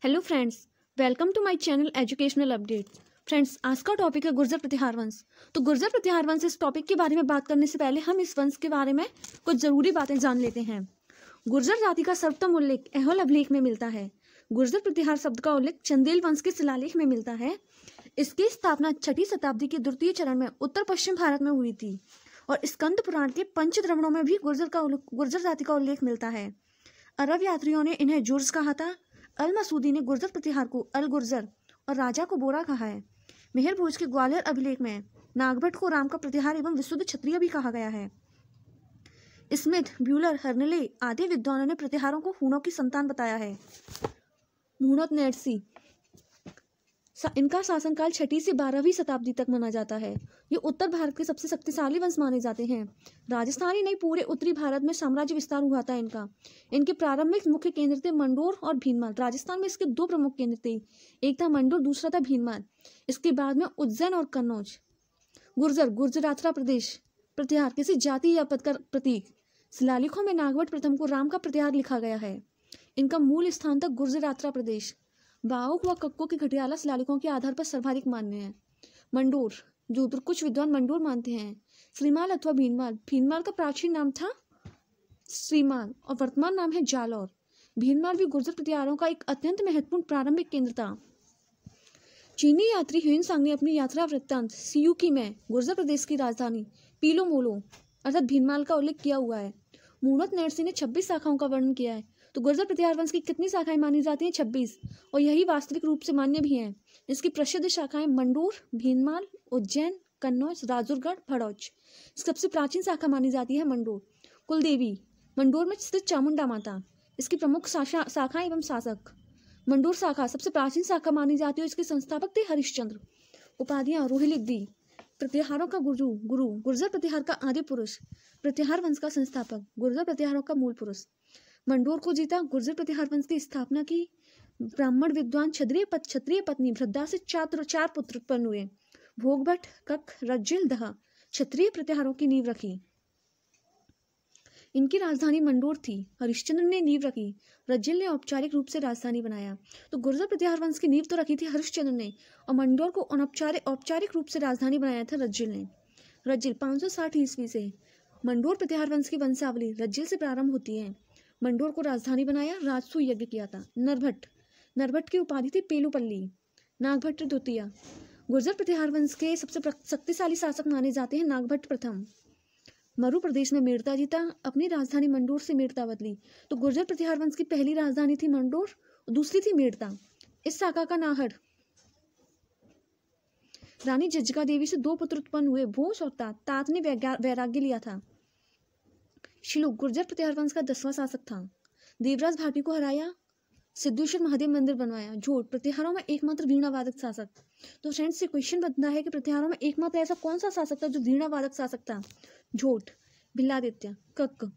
Hello friends, welcome to my channel educational update. Friends, आज का topic है गुर्जर प्रतिहार वंश। तो गुर्जर प्रतिहार वंश इस टॉपिक के बारे में बात करने से पहले हम इस वंश के बारे में कुछ जरूरी बातें जान लेते हैं। गुर्जर जाति का सर्वोत्तम उल्लेख ऐहोल अभिलेख में मिलता है। गुर्जर प्रतिहार शब्द का उल्लेख चंदेल वंश के शिलालेख में मिलता है। इसकी स्थापना 6वीं शताब्दी के द्वितीय चरण में उत्तर पश्चिम भारत में हुई थी और स्कंद पुराण के पंचद्रवणों में भी गुर्जर जाति का उल्लेख मिलता है। अरब यात्रियों ने इन्हें जुर्ज कहा था। अल मसूदी ने गुर्जर प्रतिहार को अल गुर्जर और राजा को बोरा कहा है। मेहर भोज के ग्वालियर अभिलेख में नागभट्ट को राम का प्रतिहार एवं विशुद्ध क्षत्रिय भी कहा गया है। स्मिथ, ब्यूलर, हर्नले आदि विद्वानों ने प्रतिहारों को हूणों की संतान बताया है। मुहूर्त नेटसी, इनका शासनकाल 6वीं से 12वीं शताब्दी तक माना जाता है। ये उत्तर भारत के सबसे शक्तिशाली वंश माने जाते हैं। राजस्थानी नहीं, पूरे उत्तरी भारत में साम्राज्य विस्तार हुआ था इनके प्रारंभिक मुख्य केंद्र थे मंडोर और भीनमाल। राजस्थान में इसके 2 प्रमुख केंद्र थे, एक था मंडोर, दूसरा था भीनमाल। इसके बाद में उज्जैन और कन्नौज। गुर्जरात्रा प्रदेश प्रतिहार किसी जाति या पद का प्रतीक। शिलालेखों में नागभट्ट प्रथम को राम का प्रतिहार लिखा गया है। इनका मूल स्थान था गुर्जरात्रा प्रदेश। बाओ व कक्को के घटियाला शिलालेखों के आधार पर सर्वाधिक मान्य है। मंडोर, जोधपुर, कुछ विद्वान मंडोर मानते हैं। श्रीमाल अथवा भीनमाल, भीनमाल का प्राचीन नाम था श्रीमाल और वर्तमान नाम है जालौर। भीनमाल भी गुर्जर प्रतिहारों का एक अत्यंत महत्वपूर्ण प्रारंभिक केंद्र था। चीनी यात्री ह्वेनसांग ने अपनी यात्रा वृत्तांत सियूकी में गुर्जर प्रदेश की राजधानी पीलोमोलो अर्थात भीनमाल का उल्लेख किया हुआ है। मुहूर्त नेटसी ने 26 शाखाओं का वर्णन किया है। तो गुर्जर प्रतिहार वंश की कितनी शाखाएं मानी जाती हैं? 26, और यही वास्तविक रूप से मान्य भी हैं। इसकी प्रसिद्ध शाखाएं मंडोर, भीनमाल, उज्जैन, कन्नौज, राजूरगढ़, भड़ौच। सबसे प्राचीन शाखा मानी जाती है मंडोर। कुलदेवी, मंडोर में स्थित चामुंडा माता इसकी प्रमुख शाखा एवं शासक। मंडोर शाखा सबसे प्राचीन शाखा मानी जाती है। इसके संस्थापक थे हरिश्चंद्र। उपाधियां रोहिलिद्दी, प्रतिहारों का गुरु, गुर्जर प्रतिहार का आदि पुरुष, प्रतिहार वंश का संस्थापक, गुर्जर प्रतिहारों का मूल पुरुष। मंडोर को जीता। गुर्जर प्रतिहार वंश की स्थापना की। ब्राह्मण विद्वान क्षत्रिय पत्नी भ्रद्दा से 4 पुत्र उत्पन्न हुए। भोगभट, कक, रज्जिल, दहा क्षत्रिय प्रतिहारों की नींव रखी। इनकी राजधानी मंडोर थी। हरिश्चंद्र ने नींव रखी। रज्जिल ने औपचारिक रूप से राजधानी बनाया। तो गुर्जर प्रतिहार वंश की नींव तो रखी थी हरिश्चंद्र ने, और मंडोर को औपचारिक रूप से राजधानी बनाया था रज्जिल ने। रज्जिल 560 ईस्वी से मंडोर प्रतिहार वंश की वंशावली रज्जिल से प्रारंभ होती है। मंडोर को राजधानी बनाया, राजसू यज्ञ किया था। नरभट्ट की उपाधि थी पेलुपल्ली। नागभट्ट द्वितीय, गुर्जर प्रतिहार वंश के सबसे शक्तिशाली शासक माने जाते हैं नागभट्ट प्रथम। मरु प्रदेश में मेड़ता जीता। अपनी राजधानी मंडोर से मेड़ता बदली। तो गुर्जर प्रतिहार वंश की पहली राजधानी थी मंडोर, दूसरी थी मेड़ता। इस शाखा का नाहर रानी जज्जिका देवी से 2 पुत्र उत्पन्न हुए, भोज और तात ने वैराग्य लिया था। शिलुक गुर्जर प्रतिहार वंश का 10वां शासक था। देवराज भाटी को हराया, सिद्धेश्वर महादेव मंदिर बनवाया। झोट प्रतिहारों में एकमात्र वीणा वादक शासक। तो फ्रेंड्स, से क्वेश्चन बनता है कि प्रतिहारों में एकमात्र ऐसा कौन सा शासक था जो वीणा वादक शासक था? झोट। भिल्लादित्य। कक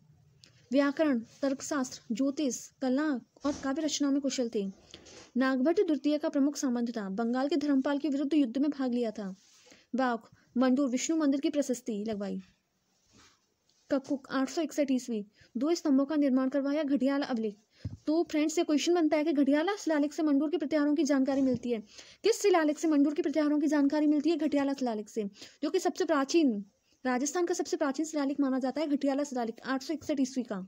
व्याकरण, तर्कशास्त्र, ज्योतिष, कला और काव्य रचना में कुशल थे। नागभट्ट द्वितीय का प्रमुख संबंध था। बंगाल के धर्मपाल के विरुद्ध युद्ध में भाग लिया था। बाक मंडोर विष्णु मंदिर की प्रशस्ति लगवाई। कक्कुक 861 ईस्वी 2 स्तंभों का निर्माण करवाया। घटियाला अभिलेख। तो फ्रेंड्स, से क्वेश्चन बनता है कि घटियाला शिलालेख से मंडोर के प्रतिहारों की जानकारी मिलती है। किस शिलालेख से मंडोर के प्रतिहारों की जानकारी मिलती है? घटियाला शिलालेख से, जो कि सबसे प्राचीन, राजस्थान का सबसे प्राचीन शिलालेख माना जाता है। घटियाला शिलालेख 861 ईस्वी का।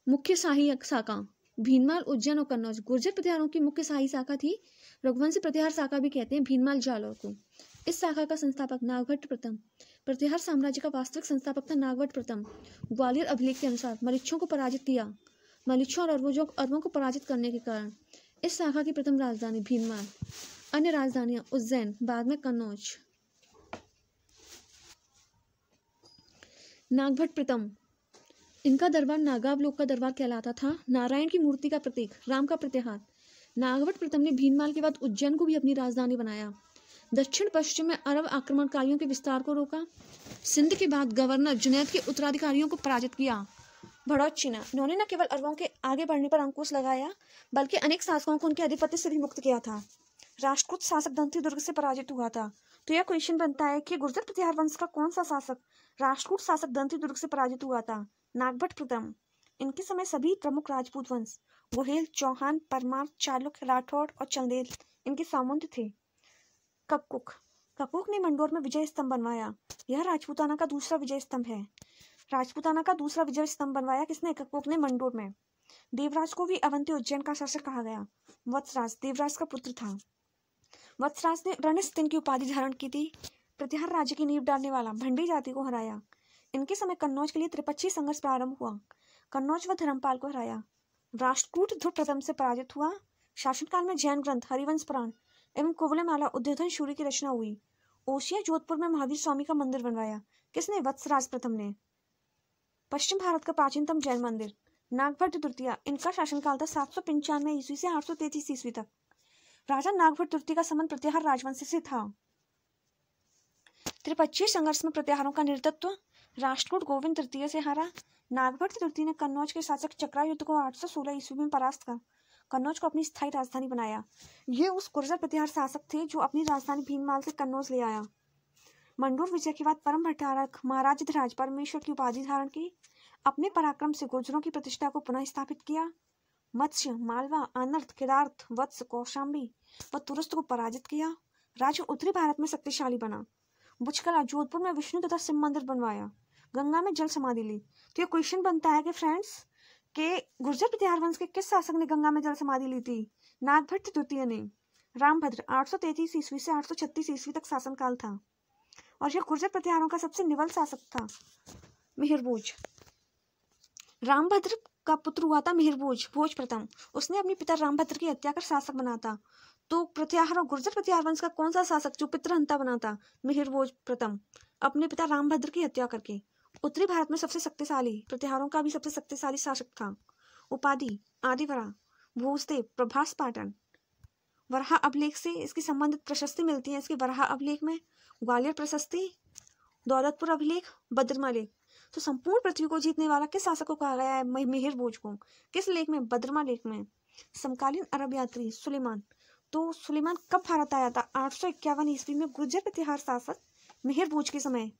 मुख्य शाही शाखा भीनमाल, उज्जैन और कन्नौज। गुर्जर प्रतिहारों की मुख्य शाही शाखा थी। रघुवंशी प्रतिहार शाखा भी कहते हैं भीनमाल, जालौर को। इस शाखा का संस्थापक नागभट्ट प्रथम। प्रतिहार साम्राज्य का वास्तविक संस्थापक था नागभट्ट प्रथम। ग्वालियर अभिलेख के अनुसार मलिच्छों को पराजित किया। मलिच्छों और अरबों को पराजित करने के कारण इस शाखा की प्रथम राजधानी भीनमाल, अन्य राजधानियां उज्जैन, बाद में कन्नौज। नागभट्ट प्रथम, इनका दरबार नागावलोक का दरबार कहलाता था। नारायण की मूर्ति का प्रतीक, राम का प्रतिहार। नागभट्ट प्रथम ने भीनमाल के बाद उज्जैन को भी अपनी राजधानी बनाया। दक्षिण पश्चिम में अरब आक्रमणकारियों के विस्तार को रोका। सिंध के बाद गवर्नर जुनैद के उत्तराधिकारियों को पराजित किया। भड़ौच चीना, इन्होंने न केवल अरबों के आगे बढ़ने पर अंकुश लगाया, बल्कि अनेक शासकों को उनके आधिपत्य से भी मुक्त किया था। राष्ट्रकूट शासक दंती दुर्ग से पराजित हुआ था। तो यह क्वेश्चन बनता है कि गुर्जर प्रतिहार वंश का कौन सा शासक राष्ट्रकूट शासक दंती दुर्ग से पराजित हुआ था? नागभट्ट प्रथम। इनके समय सभी प्रमुख राजपूत वंश गोहेल, चौहान, परमार, चालुक्य, राठौड़ और चंदेल इनके सामंत थे। कपकुक कपूक ने मंडोर में विजय स्तंभ बनवाया। यह राजपूताना का दूसरा विजय स्तंभ है। राजपूताना का दूसरा विजय स्तंभ बनवाया किसने? कपूक ने मंडोर में। देवराज को भी अवंती उज्जैन का शासक कहा गया। वत्सराज देवराज का पुत्र था। वत्सराज ने रणस्थिन की उपाधि धारण की थी। प्रतिहार राज्य की नींव डालने वाला, भंडी जाति को हराया। इनके समय कन्नौज के लिए त्रिपक्षीय संघर्ष प्रारंभ हुआ। कन्नौज व धर्मपाल को हराया। राष्ट्रकूट ध्रुव प्रथम से पराजित हुआ। शासनकाल में जैन ग्रंथ हरिवंश पुराण एवं कुवलयमाला उद्योधन शूरी की रचना हुई। ओसिया जोधपुर में महावीर स्वामी का मंदिर बनवाया। किसने? वत्सराज प्रथम ने। पश्चिम भारत का प्राचीनतम जैन मंदिर नागभट्ट तृतीय, इनका शासनकाल था 795 ईस्वी से 833 ईस्वी तक। राजा नागभट्ट तृतीय का संबंध प्रतिहार राजवंश से था। त्रिपक्षीय संघर्ष में प्रतिहारों का नेतृत्व राष्ट्रकूट गोविंद तृतीय से हारा। नागभट्ट तृतीय ने कन्नौज के शासक चक्रायुद्ध को 816 ईस्वी में परास्त कर कन्नौज को अपनी स्थायी राजधानी बनाया। ये उस गुर्जर प्रतिहार शासक थे जो अपनी राजधानी भीनमाल से कन्नौज ले आया। मंडोर विजय के बाद परम भट्टारक महाराजधिराज परमेश्वर की उपाधि धारण की। अपने पराक्रम से गुर्जरों की प्रतिष्ठा को पुनः स्थापित किया। मत्स्य, मालवा, अनर्थ, केदार्थ, वत्स, कौशाम्बी व तुरस्त को पराजित किया। राज्य उत्तरी भारत में शक्तिशाली बना। बुचकला जोधपुर में विष्णु तथा शिव मंदिर बनवाया। गंगा में जल समाधि ली। तो ये क्वेश्चन बनता है कि फ्रेंड्स के गुर्जर प्रतिहार वंश के किस शासक ने गंगा में जल समाधि ली थी? नागभट्ट तृतीय ने। रामभद्र 833 ईस्वी से 836 ईस्वी तक शासनकाल था और यह गुर्जर प्रतिहारों का सबसे निवल शासक था। मिहिरभोज रामभद्र का पुत्र हुआ था मिहिरभोज भोज प्रथम। उसने अपने पिता रामभद्र की हत्या कर शासक बना था। तो प्रतिहार और गुर्जर प्रतिहार वंश का कौन सा शासक जो पितृहंता बना था? मिहिरभोज प्रथम, अपने पिता रामभद्र की हत्या करके। उत्तरी भारत में सबसे शक्तिशाली, प्रतिहारों का भी सबसे शक्तिशाली शासक था। उपाधि आदिवरा, भोजदेव, प्रभास पाटन। वराह अभिलेख से इसकी संबंधित प्रशस्ति मिलती है। इसके वराह अभिलेख में ग्वालियर प्रशस्ति, दौलतपुर अभिलेख, बद्रमा लेख। तो संपूर्ण पृथ्वी को जीतने वाला किस शासक को कहा गया है? मिहिरभोज को। किस लेख में? बद्रमा लेख में। समकालीन अरब यात्री सुलेमान। तो सुलेमान कब भारत आया था? 851 ईस्वी में गुर्जर प्रतिहार शासक मिहिरभोज के समय।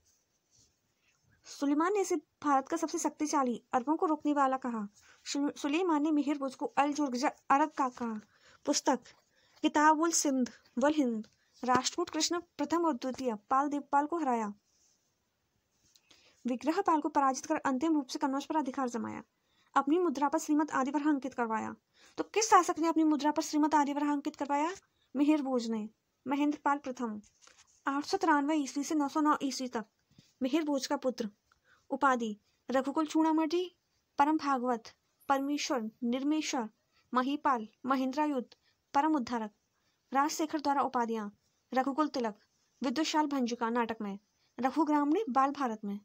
सुलेमान ने इसे भारत का सबसे शक्तिशाली, अरबों को रोकने वाला कहा। सुलेमान ने मिहिरभोज को अल जुर्जर अरब का कहा। पुस्तक किताब उल सिंध वल हिंद। राष्ट्रकूट कृष्ण प्रथम और द्वितीय पाल देवपाल को हराया। विग्रहपाल को पराजित कर अंतिम रूप से कन्नौज पर अधिकार जमाया। अपनी मुद्रा पर श्रीमद आदिवराह अंकित करवाया। तो किस शासक ने अपनी मुद्रा पर श्रीमद आदिवराह अंकित करवाया? मिहिरभोज ने। महेंद्रपाल प्रथम 893 ईस्वी से 909 ईस्वी तक। मिहिरभोज का पुत्र। उपाधि रघुकुल चूड़ामणि, परम भागवत, परमेश्वर, निर्मेश्वर, महीपाल, महेंद्रायुद्ध, परम उद्धारक। राजशेखर द्वारा उपाधियां रघुकुल तिलक, विद्युशाल भंजिका नाटक में, रघुग्राम ने बाल भारत में।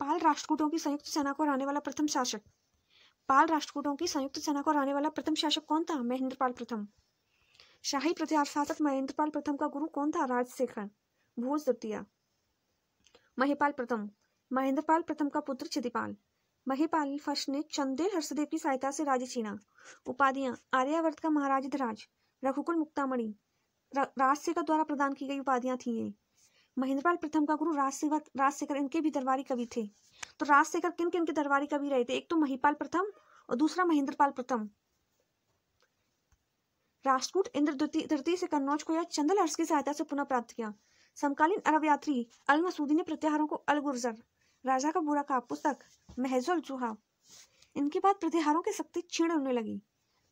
पाल राष्ट्रकूटों की संयुक्त सेना को हराने वाला प्रथम शासक। पाल राष्ट्रकूटों की संयुक्त सेना को हराने वाला प्रथम शासक कौन था? महेंद्रपाल प्रथम। शाही प्रतिहार शासक महेंद्रपाल प्रथम का गुरु कौन था? राजशेखर। भोज द्वितीय। महीपाल प्रथम महेंद्रपाल प्रथम का पुत्र क्षितिपाल। महीपाल फर्स्ट ने चंदेल हर्षदेव की सहायता से राज्य छीना। उपाधियां आर्यावर्त का महाराजधिराज, रघुकुल मुक्तामणि। राजशेखर द्वारा प्रदान की गई उपाधियां थी ये। महेंद्रपाल प्रथम का गुरु राजशेखर इनके भी दरबारी कवि थे। तो राजशेखर किन किन के दरबारी कवि रहे थे? एक तो महीपाल प्रथम और दूसरा महेंद्रपाल प्रथम। राष्ट्रकूट इंद्र तृतीय से कन्नौज को यह चंदेल हर्ष की सहायता से पुनः प्राप्त किया। समकालीन अरब यात्री अल मसूदी ने प्रतिहारों को अल गुर्जर राजा का बुरा का पुस्तक महजुल जुहा। इनके बाद प्रतिहारों की शक्ति क्षीण होने लगी।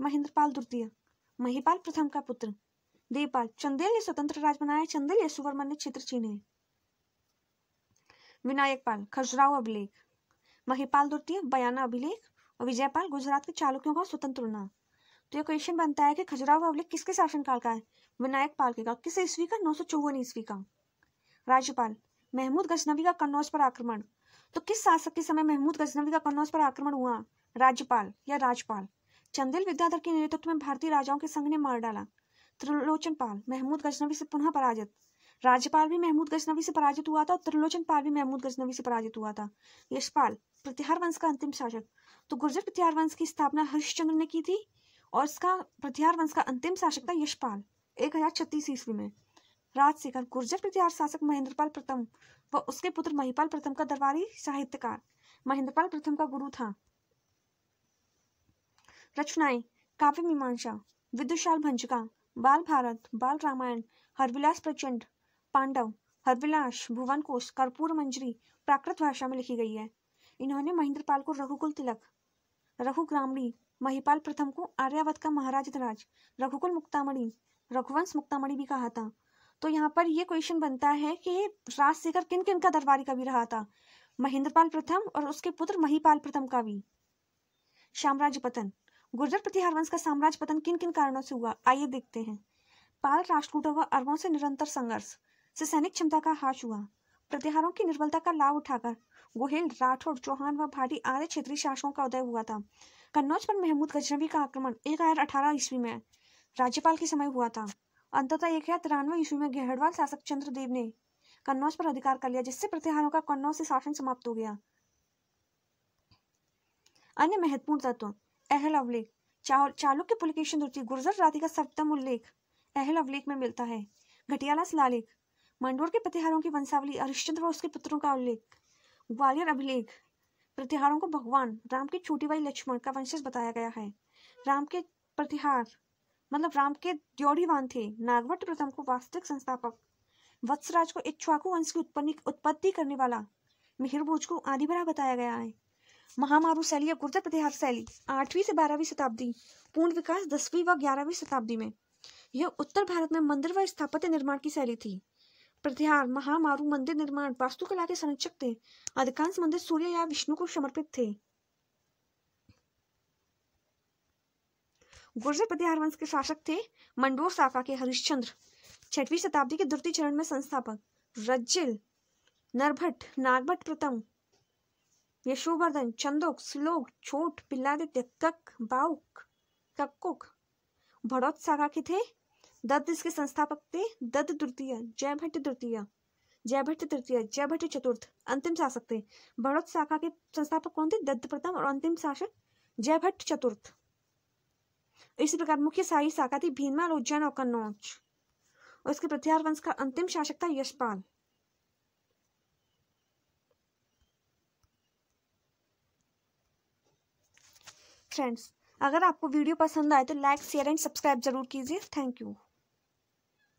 महेंद्रपाल द्वितीय महीपाल प्रथम का पुत्र। देवपाल चंदेल ने स्वतंत्र राज बनाया। चंदेल यशुवर्मन ने क्षेत्र छीने। विनायकपाल खजुराहो अभिलेख। महीपाल द्वितीय बयाना अभिलेख और विजयपाल गुजरात के चालुक्यों का स्वतंत्र होना। तो यह क्वेश्चन बनता है कि खजुराहो अभिलेख किसके शासनकाल का है? विनायकपाल के का। किस ईस्वी का? 954 ईस्वी का। राज्यपाल महमूद गजनवी का कन्नौज पर आक्रमण। तो किस शासक के समय महमूद गजनवी का कन्नौज पर आक्रमण हुआ? राज्यपाल या राजपाल। चंदेल विद्याधर के नेतृत्व में भारतीय राजाओं के संघ ने मार डाला। त्रिलोचन पाल महमूद गजनवी से पुनः पराजित। राज्यपाल भी महमूद गजनवी से पराजित हुआ था और त्रिलोचन पाल भी महमूद गजनवी से पराजित हुआ था। यशपाल प्रतिहार वंश का अंतिम शासक। तो गुर्जर प्रतिहार वंश की स्थापना हरिश्चंद्र ने की थी और इसका प्रतिहार वंश का अंतिम शासक था यशपाल 1036 ईस्वी में। राजशेखर गुर्जर प्रतिहार शासक महेंद्रपाल प्रथम व उसके पुत्र महीपाल प्रथम का दरबारी साहित्यकार। महेंद्रपाल प्रथम का गुरु था। रचनाएं काव्य मीमांसा, विदुषाल भंजिका, बाल भारत, बाल रामायण, हरविलास प्रचंड, पांडव, हरविलास, भुवन कोश, कर्पूर मंजरी प्राकृत भाषा में लिखी गई है। इन्होंने महेंद्रपाल को रघुकुल तिलक, रघुग्रामणी, महिपाल प्रथम को आर्यावत का महाराज धराज, रघुकुल मुक्तामणि, रघुवंश मुक्तामणि भी कहा था। तो यहाँ पर ये क्वेश्चन बनता है कि राजशेखर किन किन का दरबारी कवि रहा था? महेंद्रपाल प्रथम और उसके पुत्र महिपाल प्रथम का भी। साम्राज्य पतन, गुर्जर प्रतिहार वंश का साम्राज्य पतन किन किन कारणों से हुआ, आइए देखते हैं। पाल राष्ट्रकूटों व अरबों से निरंतर संघर्ष से सैनिक क्षमता का ह्रास हुआ। प्रतिहारों की निर्बलता का लाभ उठाकर गोहिल, राठौड़, चौहान व भाटी आदि क्षेत्रीय शासकों का उदय हुआ था। कन्नौज पर महमूद गजनवी का आक्रमण 1018 ईस्वी में राज्यपाल के समय हुआ था। अंततः 1093 ईस्वी में घेहड़वाल शासक चंद्रदेव ने कन्नौज पर अधिकार कर लिया, जिससे प्रतिहारों का कन्नौज से शासन समाप्त हो गया। अन्य महत्वपूर्ण तत्व, अहल अवलेख, चालुक्य पुलकेशिन द्वितीय गुर्जर जाति का सर्वोत्तम उल्लेख अहल अवलेख में मिलता है। घटियाला शिलालेख, मंडोर के प्रतिहारों की वंशावली, हरिश्चंद्र व उसके पुत्रों का उल्लेख। ग्वालियर अभिलेख, प्रतिहारों को भगवान राम के छोटे भाई लक्ष्मण का वंशज बताया गया है। राम के प्रतिहार मतलब राम के द्योढ़ीवान थे। नागभट्ट प्रथम को वास्तविक संस्थापक, वत्सराज को इक्ष्वाकु वंश की उत्पत्ति करने वाला, मिहिरभोज को आदिबरा बताया गया है। महामारू शैली या गुर्जर प्रतिहार शैली 8वीं से 12वीं शताब्दी, पूर्ण विकास 10वीं व 11वीं शताब्दी में। यह उत्तर भारत में मंदिर व स्थापत्य निर्माण की शैली थी। प्रतिहार, महामारू मंदिर निर्माण, वास्तुकला के संरक्षक थे। अधिकांश मंदिर सूर्य या विष्णु को समर्पित थे। गुर्जर प्रतिहार वंश के शासक थे मंडोर शाखा के हरिश्चंद्र, 6वीं शताब्दी के द्वितीय चरण में संस्थापक। रज्जिल, नरभट्ट, नागभट्ट प्रथम, यशोवर्धन, चंदोक, श्लोक, छोट, पिल्लादित्य, कक, बाउक, कक्कुक। भड़ौत शाखा के थे दत्त, इसके संस्थापक थे दत्त द्वितीय, जयभट्ट द्वितीय, जयभट्ट तृतीय, जयभट्ट चतुर्थ। अंतिम शासक थे भड़ौत शाखा के संस्थापक कौन थे? दत्त प्रथम और अंतिम शासक जयभट्ट चतुर्थ। इसी प्रकार मुख्य शाही शाखा थी भीनमाल, उज्जैन और कन्नौज, और इसके प्रतिहार वंश का अंतिम शासक था यशपाल। फ्रेंड्स, अगर आपको वीडियो पसंद आए तो लाइक, शेयर एंड सब्सक्राइब जरूर कीजिए। Thank you.